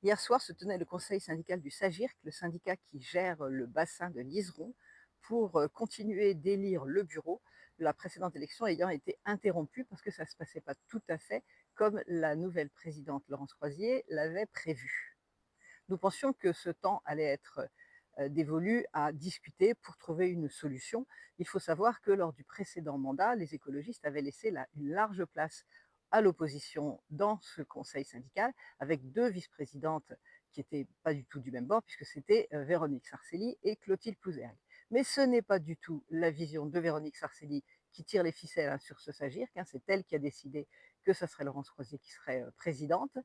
Hier soir se tenait le conseil syndical du SAGIRC, le syndicat qui gère le bassin de l'Iseron, pour continuer d'élire le bureau, la précédente élection ayant été interrompue parce que ça ne se passait pas tout à fait comme la nouvelle présidente Laurence Croisier l'avait prévu. Nous pensions que ce temps allait être dévolu à discuter pour trouver une solution. Il faut savoir que lors du précédent mandat, les écologistes avaient laissé une large place à l'opposition dans ce conseil syndical, avec deux vice-présidentes qui n'étaient pas du tout du même bord, puisque c'était Véronique Sarcelli et Clotilde Plouzergue. Mais ce n'est pas du tout la vision de Véronique Sarcelli qui tire les ficelles sur ce SAGIRC, c'est elle qui a décidé que ce serait Laurence Croisier qui serait présidente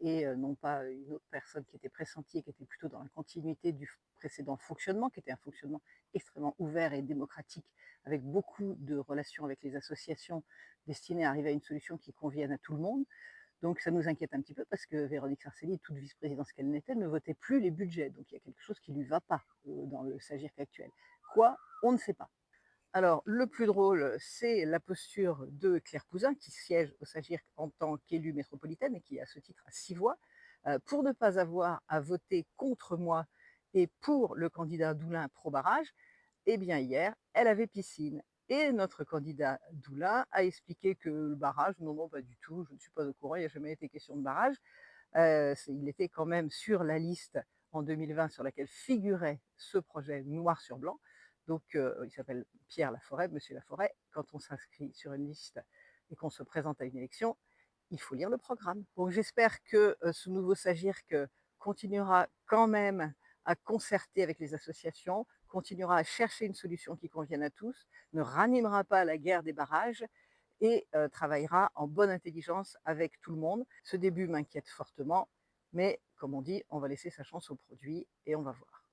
et non pas une autre personne qui était pressentie et qui était plutôt dans la continuité du précédent fonctionnement, qui était un fonctionnement extrêmement ouvert et démocratique, avec beaucoup de relations avec les associations destinées à arriver à une solution qui convienne à tout le monde. Donc ça nous inquiète un petit peu parce que Véronique Sarcelli, toute vice-présidence qu'elle n'était, ne votait plus les budgets. Donc il y a quelque chose qui ne lui va pas dans le SAGIRC actuel. Quoi? On ne sait pas. Alors, le plus drôle, c'est la posture de Claire Cousin, qui siège au SAGIRC en tant qu'élue métropolitaine et qui, à ce titre, a 6 voix, pour ne pas avoir à voter contre moi et pour le candidat Doulin pro-barrage. Eh bien, hier, elle avait piscine. Et notre candidat Doulin a expliqué que le barrage, non, non, pas du tout, je ne suis pas au courant, il n'y a jamais été question de barrage. Il était quand même sur la liste en 2020 sur laquelle figurait ce projet noir sur blanc. Donc, il s'appelle Pierre Laforêt, Monsieur Laforêt. Quand on s'inscrit sur une liste et qu'on se présente à une élection, il faut lire le programme. Donc, j'espère que ce nouveau SAGIRC continuera quand même à concerter avec les associations, continuera à chercher une solution qui convienne à tous, ne ranimera pas la guerre des barrages et travaillera en bonne intelligence avec tout le monde. Ce début m'inquiète fortement, mais comme on dit, on va laisser sa chance au produit et on va voir.